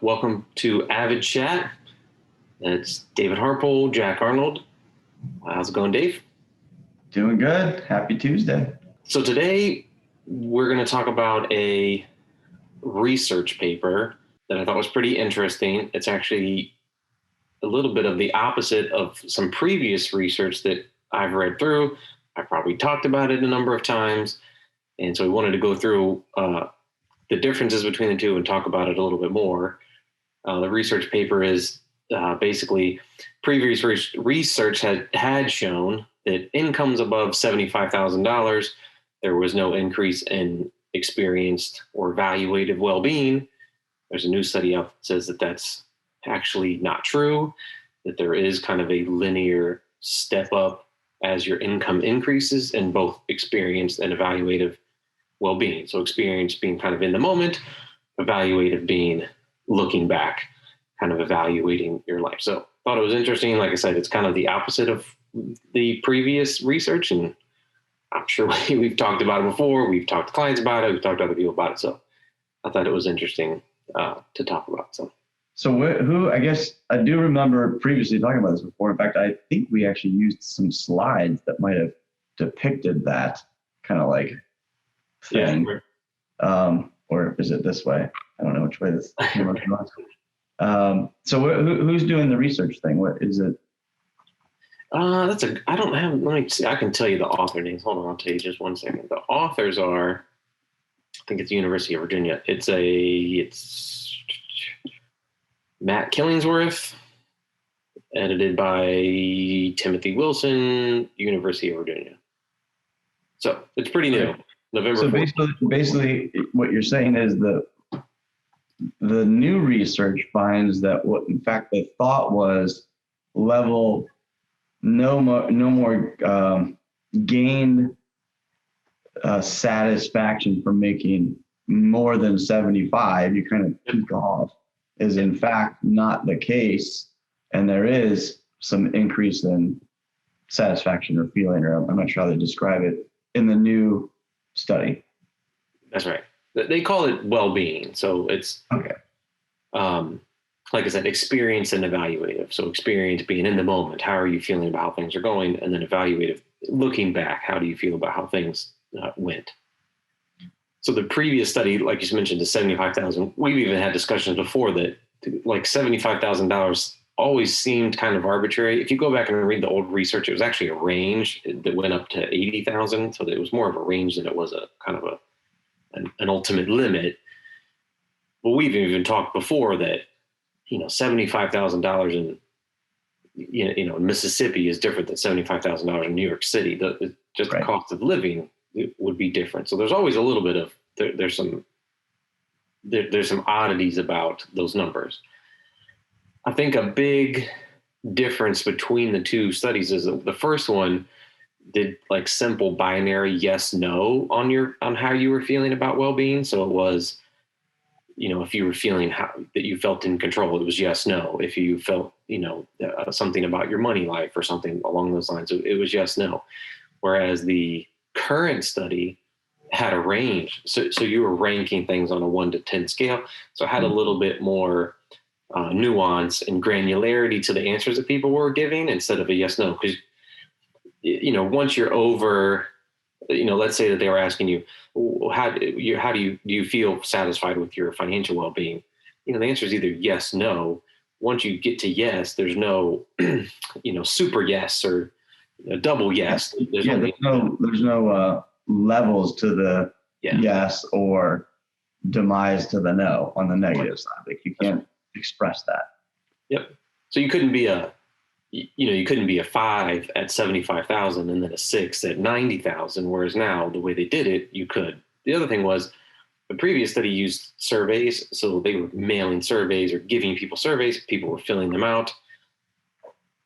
Welcome to AVID Chat. It's David Harpool, Jack Arnold. How's it going, Dave? Doing good. Happy Tuesday. So today we're going to talk about a research paper that I thought was pretty interesting. It's actually a little bit of the opposite of some previous research that I've read through. I've probably talked about it a number of times. And so we wanted to go through the differences between the two and talk about it a little bit more. The research paper is basically previous research had shown that incomes above $75,000, there was no increase in experienced or evaluative well-being. There's a new study out that says that that's actually not true, that there is kind of a linear step up as your income increases in both experienced and evaluative well-being. So experience being kind of in the moment, evaluative being looking back, kind of evaluating your life. So thought it was interesting. Like I said, it's kind of the opposite of the previous research. And I'm sure we've talked about it before. We've talked to clients about it. We've talked to other people about it. So I thought it was interesting to talk about. So who, I guess I do remember previously talking about this before. In fact, I think we actually used some slides that might have depicted that kind of like thing. Yeah. Or is it this way? I don't know which way this camera goes. So who's doing the research thing? What is it? I don't have, let me see. I can tell you the author names. Hold on, I'll tell you just one second. The authors are, I think it's the University of Virginia. It's Matt Killingsworth, edited by Timothy Wilson, University of Virginia. So it's pretty new. November. So basically what you're saying is the new research finds that what in fact the thought was level no more gained satisfaction from making more than 75, you kind of peak off, is in fact not the case, and there is some increase in satisfaction or feeling, or I'm not sure how they describe it in the new study. That's right. They call it well-being. So it's, okay. Like I said, experience and evaluative. So experience being in the moment. How are you feeling about how things are going? And then evaluative, looking back, how do you feel about how things went? So the previous study, like you mentioned, is 75,000. We've even had discussions before that like $75,000 always seemed kind of arbitrary. If you go back and read the old research, it was actually a range that went up to 80,000. So it was more of a range than it was a kind of an ultimate limit. But we've even talked before that, $75,000 in Mississippi is different than $75,000 in New York City. The cost of living would be different. So there's always a little bit of there's some oddities about those numbers. I think a big difference between the two studies is that the first one did like simple binary yes no on how you were feeling about well-being. So it was, if you were feeling that you felt in control, it was yes no. If you felt something about your money life or something along those lines, it was yes no. Whereas the current study had a range, so you were ranking things on a 1 to 10 scale, so it had a little bit more nuance and granularity to the answers that people were giving instead of a yes no. Because once you're over, let's say that they were asking you, how do you feel satisfied with your financial well-being? The answer is either yes, no. Once you get to yes, there's no super yes or double yes. There's no levels to the yes or demise to the no on the negative side. Like you can't express that. Yep. So you couldn't be a 5 at 75,000 and then a 6 at 90,000. Whereas now the way they did it, you could. The other thing was the previous study used surveys. So they were mailing surveys or giving people surveys. People were filling them out.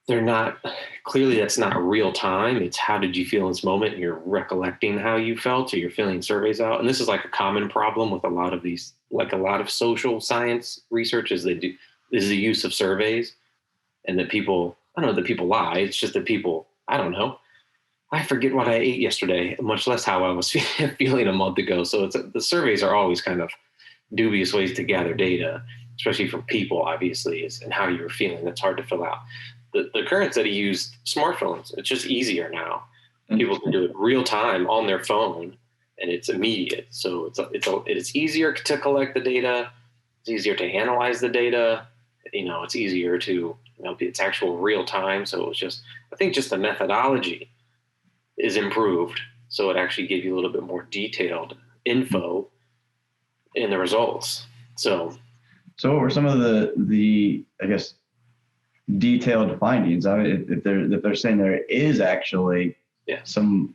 That's not real time. It's how did you feel in this moment? You're recollecting how you felt, or you're filling surveys out. And this is like a common problem with a lot of these, like a lot of social science research is the use of surveys, and that people, I don't know that people lie. It's just that people, I don't know. I forget what I ate yesterday, much less how I was feeling a month ago. So the surveys are always kind of dubious ways to gather data. especially from people, obviously, and how you were feeling. That's hard to fill out. The current study used smartphones. It's just easier now. People can do it real time on their phone, and it's immediate. So it's easier to collect the data. It's easier to analyze the data. It's easier to, it's actual real time. So it's just, I think just the methodology is improved. So it actually gave you a little bit more detailed info in the results. So what were some of the I guess, detailed findings? I mean, if they're saying there is actually some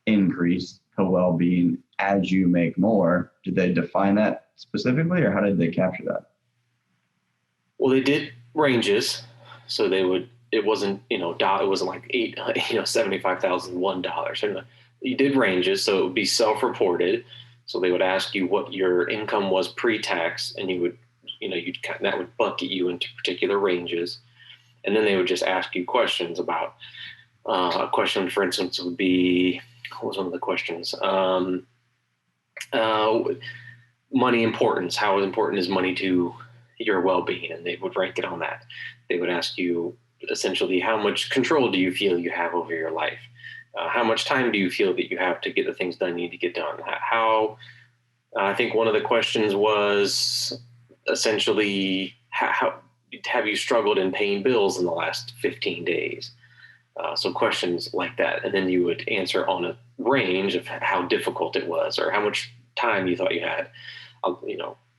increase to well-being as you make more, did they define that specifically, or how did they capture that? Well, they did ranges, so it wasn't it wasn't like $75,001. You did ranges, so it would be self-reported. So they would ask you what your income was pre-tax, and that would bucket you into particular ranges, and then they would just ask you questions about. A question, for instance, would be, what was one of the questions? Money importance. How important is money to your well-being? And they would rank it on that. They would ask you essentially, how much control do you feel you have over your life? How much time do you feel that you have to get the things done you need to get done? I think one of the questions was essentially, how have you struggled in paying bills in the last 15 days? So questions like that. And then you would answer on a range of how difficult it was or how much time you thought you had.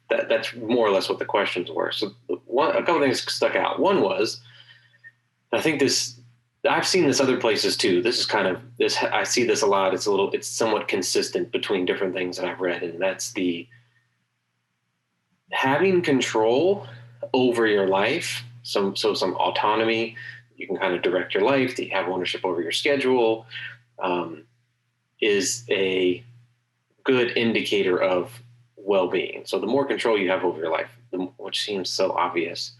That's more or less what the questions were. So a couple of things stuck out. One was, I think I've seen this other places too. This is kind of this. I see this a lot. It's somewhat consistent between different things that I've read. And that's the having control over your life. Some autonomy. You can kind of direct your life. You have ownership over your schedule, is a good indicator of well-being. So the more control you have over your life, which seems so obvious,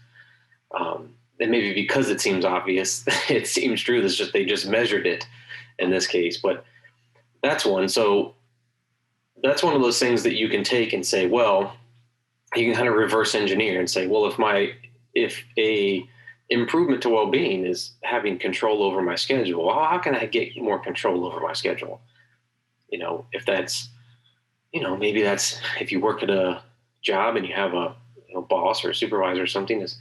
and maybe because it seems obvious, it seems true. They just measured it in this case, but that's one. So that's one of those things that you can take and say, well, you can kind of reverse engineer and say, well, if a improvement to well-being is having control over my schedule, well, how can I get more control over my schedule? If that's, maybe that's if you work at a job and you have a boss or a supervisor or something, is,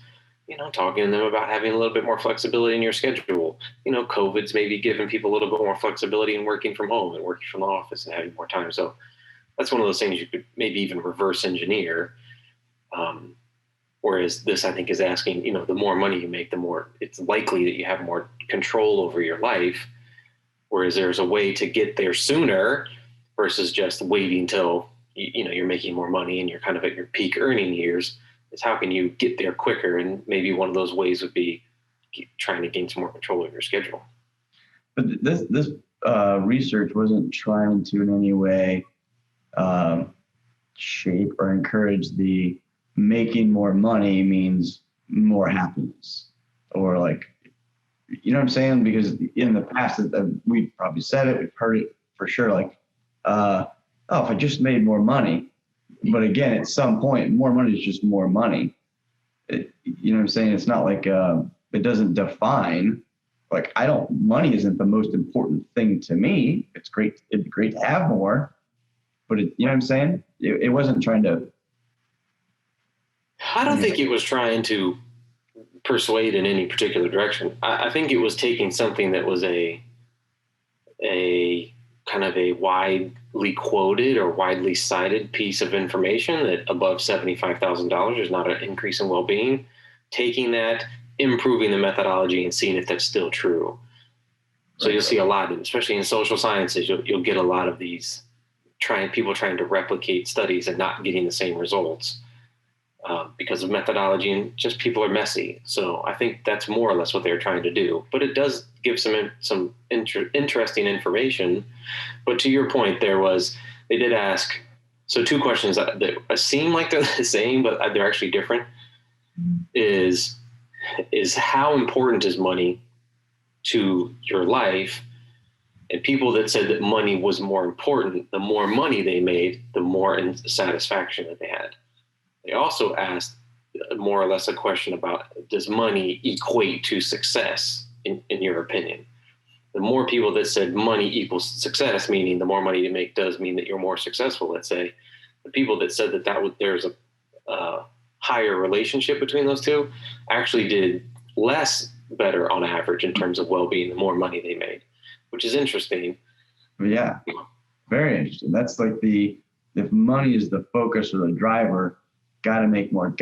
talking to them about having a little bit more flexibility in your schedule. COVID's maybe giving people a little bit more flexibility in working from home and working from the office and having more time. So that's one of those things you could maybe even reverse engineer. Whereas this, I think, is asking, the more money you make, the more it's likely that you have more control over your life. Whereas there's a way to get there sooner versus just waiting till, you're making more money and you're kind of at your peak earning years. Is how can you get there quicker? And maybe one of those ways would be trying to gain some more control over your schedule. But this research wasn't trying to in any way shape or encourage the making more money means more happiness, or like, what I'm saying? Because in the past, we probably said it, we've heard it for sure. Like, if I just made more money, but again, at some point, more money is just more money. What I'm saying? It's not like it doesn't define. Like, money isn't the most important thing to me. It's great. It'd be great to have more, but what I'm saying? It wasn't trying to. I don't think it was trying to persuade in any particular direction. I think it was taking something that was a kind of a widely quoted or widely cited piece of information that above $75,000 is not an increase in well-being, taking that, improving the methodology, and seeing if that's still true. So you'll see a lot, especially in social sciences, you'll get a lot of these people trying to replicate studies and not getting the same results. Because of methodology, and just people are messy. So I think that's more or less what they're trying to do. But it does give some interesting information. But to your point, they did ask, so two questions that seem like they're the same, but they're actually different, is how important is money to your life? And people that said that money was more important, the more money they made, the more satisfaction that they had. They also asked more or less a question about, does money equate to success in your opinion? The more people that said money equals success, meaning the more money you make does mean that you're more successful, let's say, the people that said that there's a higher relationship between those two actually did less better on average in terms of well-being the more money they made, which is interesting. Yeah, very interesting. That's like if money is the focus or the driver, gotta make more,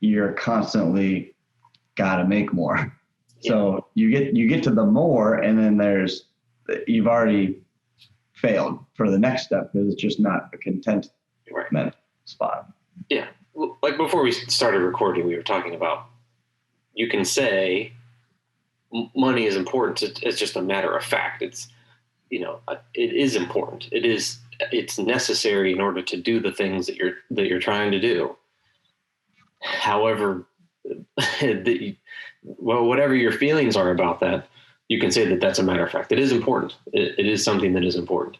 you're constantly gotta make more. Yeah. So you get to the more, and then you've already failed for the next step because it's just not a contentment spot. Yeah. Like before we started recording, we were talking about, you can say money is important. It's just a matter of fact. It is important. It's necessary in order to do the things that you're trying to do. However, whatever your feelings are about that, you can say that that's a matter of fact. It is important. It is something that is important.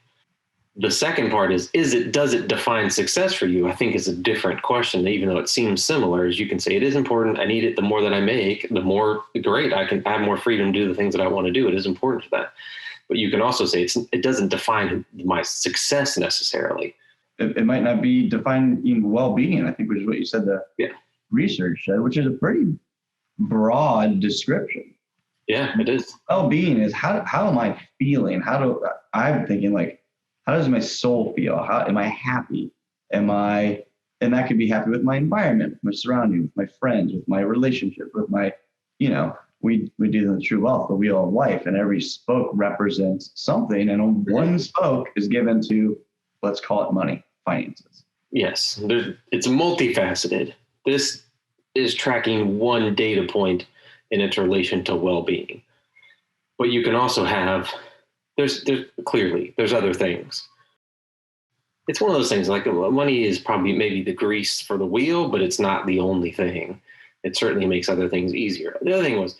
The second part does it define success for you? I think is a different question, even though it seems similar. As you can say, it is important. I need it. The more that I make, the more great I can have more freedom to do the things that I want to do. It is important for that. But you can also say it doesn't define my success necessarily. It might not be defining well-being, I think, which is what you said the research said, which is a pretty broad description. Yeah, it is. Well-being is how am I feeling? I'm thinking like, how does my soul feel? How am I happy? And that could be happy with my environment, with my surroundings, with my friends, with my relationship, with my, we do the true wealth, the wheel of life, and every spoke represents something. And one spoke is given to, let's call it money, finances. Yes, it's multifaceted. This is tracking one data point in its relation to well-being. But you can also have, there's other things. It's one of those things, like money is probably maybe the grease for the wheel, but it's not the only thing. It certainly makes other things easier. The other thing was,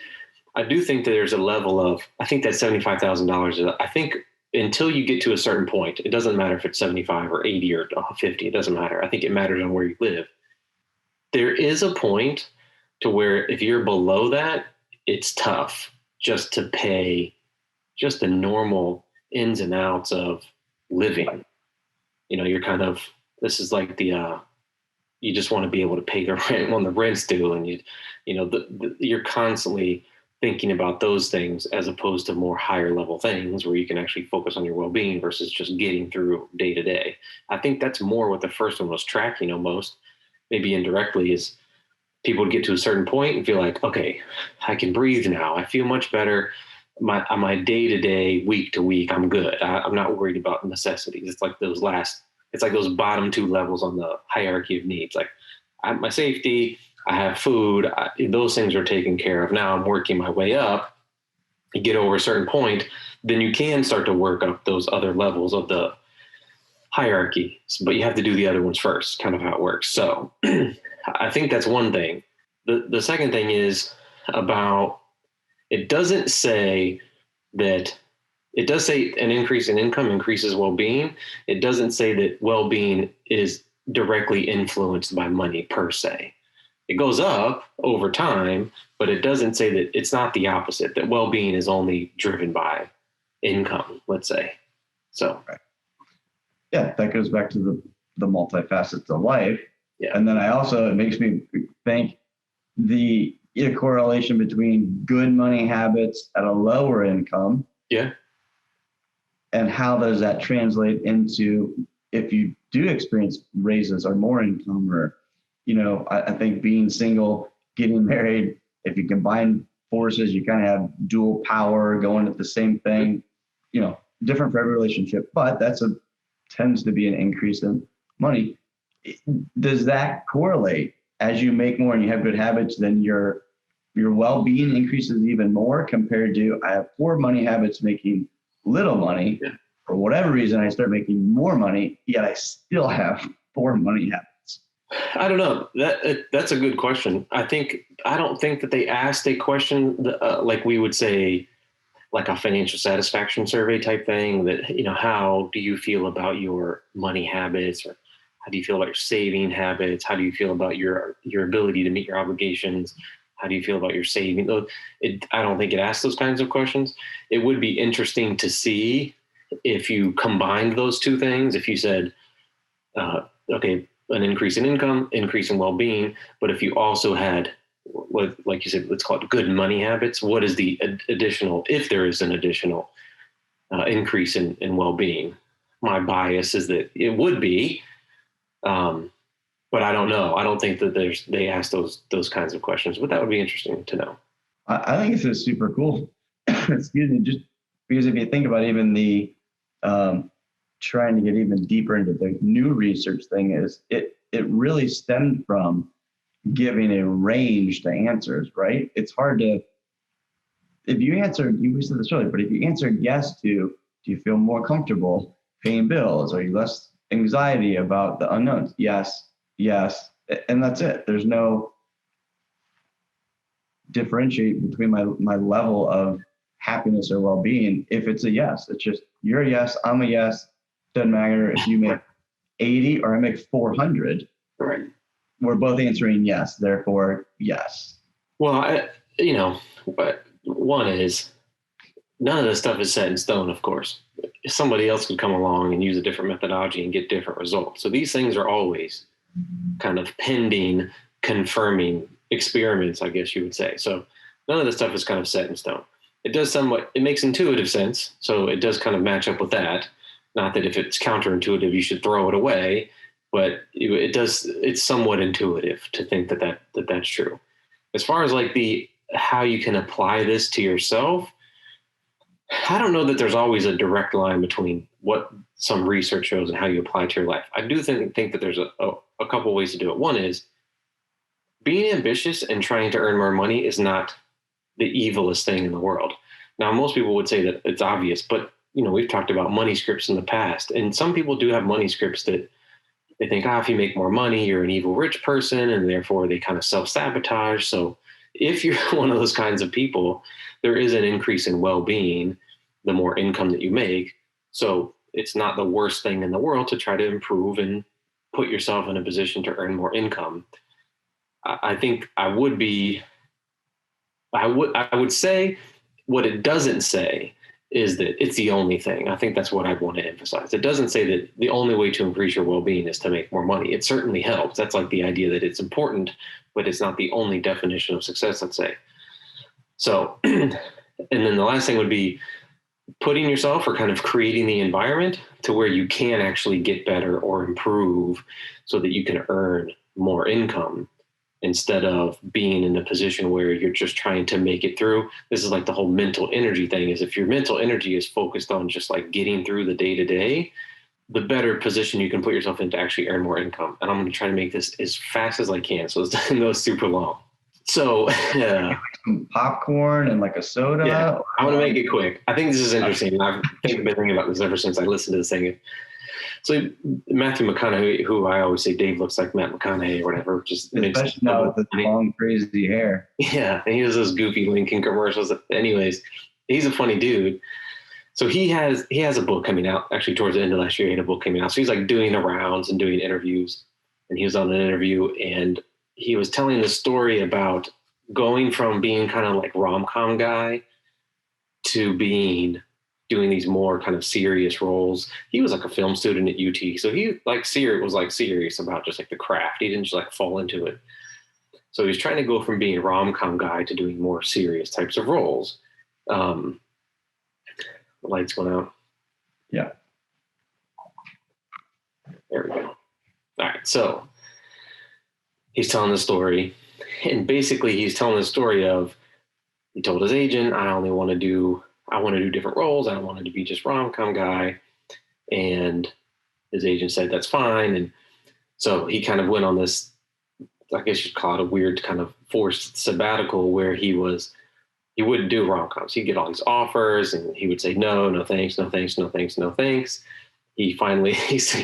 I do think that there's a level of, I think that $75,000, I think until you get to a certain point, it doesn't matter if it's 75 or 80 or 50, it doesn't matter. I think it matters on where you live. There is a point to where if you're below that, it's tough just to pay just the normal ins and outs of living. You're kind of, this is like you just want to be able to pay the rent when the rent's due, and you're constantly thinking about those things as opposed to more higher level things where you can actually focus on your well-being versus just getting through day to day. I think that's more what the first one was tracking almost, maybe indirectly, is people would get to a certain point and feel like, okay, I can breathe now. I feel much better. My day to day, week to week, I'm good. I'm not worried about necessities. It's like those bottom two levels on the hierarchy of needs. Like I have my safety, I have food, those things are taken care of. Now I'm working my way up. You get over a certain point, then you can start to work up those other levels of the hierarchy, but you have to do the other ones first, kind of how it works. So I think that's one thing. The second thing is about, it doesn't say that, it does say an increase in income increases well-being. It doesn't say that well-being is directly influenced by money per se. It goes up over time, but it doesn't say that, it's not the opposite, that well-being is only driven by income, let's say. So. Right. Yeah, that goes back to the multifacets of life. Yeah. And then it makes me think the correlation between good money habits at a lower income. Yeah. And how does that translate into if you do experience raises or more income, or, I think being single, getting married, if you combine forces, you kind of have dual power going at the same thing, different for every relationship, but tends to be an increase in money. Does that correlate as you make more and you have good habits, then your well-being increases even more compared to, I have poor money habits making little money. Yeah. For whatever reason, I start making more money, yet I still have poor money habits. I don't know. That's a good question. I don't think that they asked a question like we would say, like a financial satisfaction survey type thing, that, how do you feel about your money habits, or How do you feel about your saving habits? How do you feel about your ability to meet your obligations? How do you feel about your saving? I don't think it asks those kinds of questions. It would be interesting to see if you combined those two things. If you said, okay, an increase in income, increase in well-being, but if you also had, what, like you said, let's call it good money habits, what is the additional, if there is an additional increase in well-being? My bias is that it would be, but I don't know. I don't think that they ask those kinds of questions, but that would be interesting to know. I think this is super cool. Excuse me, just because if you think about even the trying to get even deeper into the new research thing, is it really stemmed from giving a range to answers, right? It's hard to, if you answered, you said this earlier, but if you answered yes to, do you feel more comfortable paying bills? Are you less anxiety about the unknowns? Yes, yes, and that's it. There's no differentiate between my level of happiness or well-being. If it's a yes, it's just, you're a yes, I'm a yes. Doesn't matter if you make 80 or I make 400. Right. We're both answering yes, therefore yes. Well, but one is, none of this stuff is set in stone, of course. Somebody else could come along and use a different methodology and get different results. So these things are always kind of pending, confirming experiments, I guess you would say. So none of this stuff is kind of set in stone. It makes intuitive sense. So it does kind of match up with that. Not that if it's counterintuitive, you should throw it away, but it's somewhat intuitive to think that's true. As far as like how you can apply this to yourself, I don't know that there's always a direct line between what some research shows and how you apply it to your life. I do think that there's a couple ways to do it. One is being ambitious and trying to earn more money is not the evilest thing in the world. Now, most people would say that it's obvious, but we've talked about money scripts in the past, and some people do have money scripts that they think, if you make more money, you're an evil rich person, and therefore they kind of self-sabotage. So if you're one of those kinds of people, there is an increase in well-being the more income that you make. So it's not the worst thing in the world to try to improve and put yourself in a position to earn more income. I think I would say what it doesn't say is that it's the only thing. I think that's what I'd want to emphasize. It doesn't say that the only way to increase your well-being is to make more money. It certainly helps. That's like the idea that it's important, but it's not the only definition of success, let's say. So, and then the last thing would be putting yourself or kind of creating the environment to where you can actually get better or improve so that you can earn more income, instead of being in a position where you're just trying to make it through. This is like the whole mental energy thing, is if your mental energy is focused on just like getting through the day to day, the better position you can put yourself in to actually earn more income. And I'm going to try to make this as fast as I can, so it doesn't go super long. So some popcorn and like a soda. Yeah, I want to make it quick. I think this is interesting. I've been thinking about this ever since I listened to this thing. So Matthew McConaughey, who I always say Dave looks like Matt McConaughey or whatever, just especially now with the long crazy hair. Yeah, and he has those goofy Lincoln commercials. Anyways, he's a funny dude. So he has a book coming out. Actually, towards the end of last year, he had a book coming out. So he's like doing the rounds and doing interviews. And he was on an interview, and he was telling the story about going from being kind of like rom-com guy to doing these more kind of serious roles. He was like a film student at UT. So he was serious about just like the craft. He didn't just like fall into it. So he was trying to go from being a rom-com guy to doing more serious types of roles. The lights went out. Yeah. There we go. All right. So he's telling the story, and basically he's telling the story of, he told his agent, I want to do different roles. I don't want to be just rom-com guy. And his agent said, that's fine. And so he kind of went on this, I guess you'd call it a weird kind of forced sabbatical, where he wouldn't do rom-coms. He'd get all these offers and he would say, no thanks, no thanks, no thanks, no thanks. He finally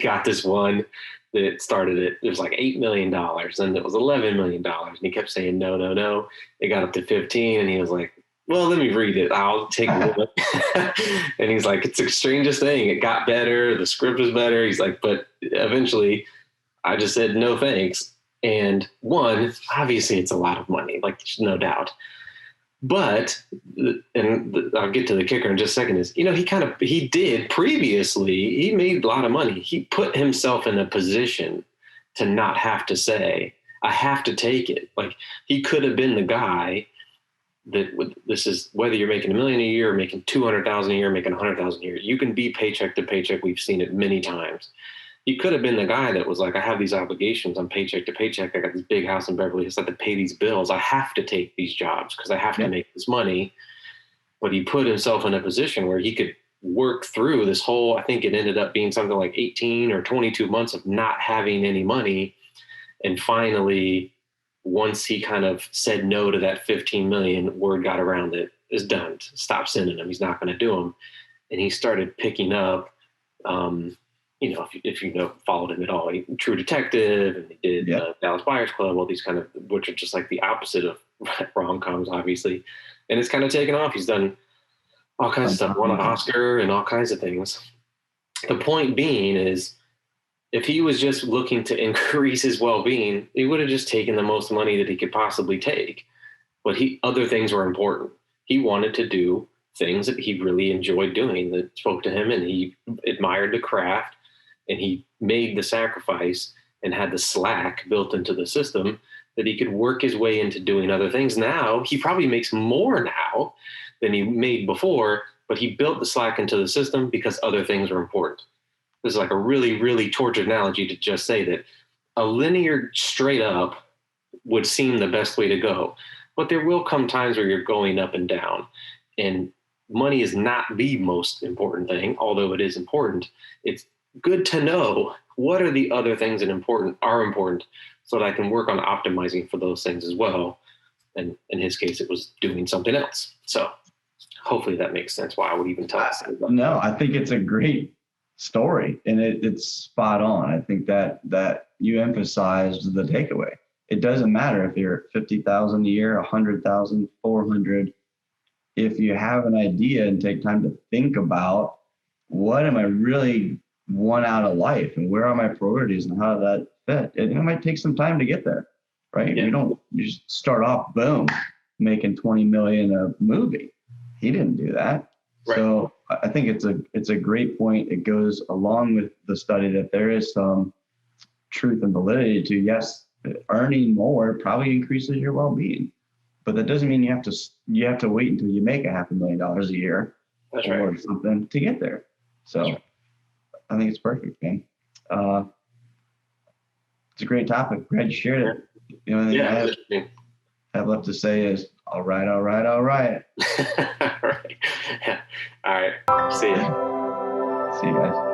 got this one that started it was like $8 million, and it was $11 million. And he kept saying, no. It got up to 15, and he was like, well, let me read it. I'll take a look. And he's like, it's the strangest thing. It got better. The script was better. He's like, but eventually I just said, no, thanks. And one, obviously it's a lot of money, like there's no doubt. But, I'll get to the kicker in just a second, is, he did previously, he made a lot of money. He put himself in a position to not have to say, I have to take it. Like, he could have been the guy this is whether you're making $1 million a year, or making 200,000 a year, making 100,000 a year, you can be paycheck to paycheck. We've seen it many times. He could have been the guy that was like, I have these obligations. I'm paycheck to paycheck. I got this big house in Beverly Hills. I have to pay these bills. I have to take these jobs because I have to make this money. But he put himself in a position where he could work through this whole, I think it ended up being something like 18 or 22 months of not having any money. And finally, once he kind of said no to that 15 million, word got around that it's done. Stop sending him. He's not going to do them. And he started picking up, if you followed him at all, True Detective, and he did Dallas Buyers Club, all these kind of, which are just like the opposite of rom-coms, obviously. And it's kind of taken off. He's done all kinds of stuff, won an Oscar and all kinds of things. The point being is, if he was just looking to increase his well-being, he would have just taken the most money that he could possibly take. But other things were important. He wanted to do things that he really enjoyed doing, that spoke to him, and he admired the craft, and he made the sacrifice and had the slack built into the system that he could work his way into doing other things. Now, he probably makes more now than he made before, but he built the slack into the system because other things were important. This is like a really, really tortured analogy to just say that a linear straight up would seem the best way to go. But there will come times where you're going up and down. And money is not the most important thing, although it is important. It's good to know what are the other things that are important so that I can work on optimizing for those things as well. And in his case, it was doing something else. So hopefully that makes sense why I would even tell us. No, I think it's a great story, and it's spot on. I think that you emphasized the takeaway. It doesn't matter if you're 50,000 a year, 100,000, 400. If you have an idea and take time to think about what am I really want out of life and where are my priorities and how does that fit, it might take some time to get there, right? Yeah. You just start off, boom, making 20 million a movie. He didn't do that. Right. So I think it's a great point. It goes along with the study that there is some truth and validity to, yes, earning more probably increases your well-being, but that doesn't mean you have to wait until you make $500,000 a year or something to get there. So I think it's perfect, man. It's a great topic. Glad you shared it. The only thing I have left to say is, all right. All right. Yeah. All right. See you. See you guys.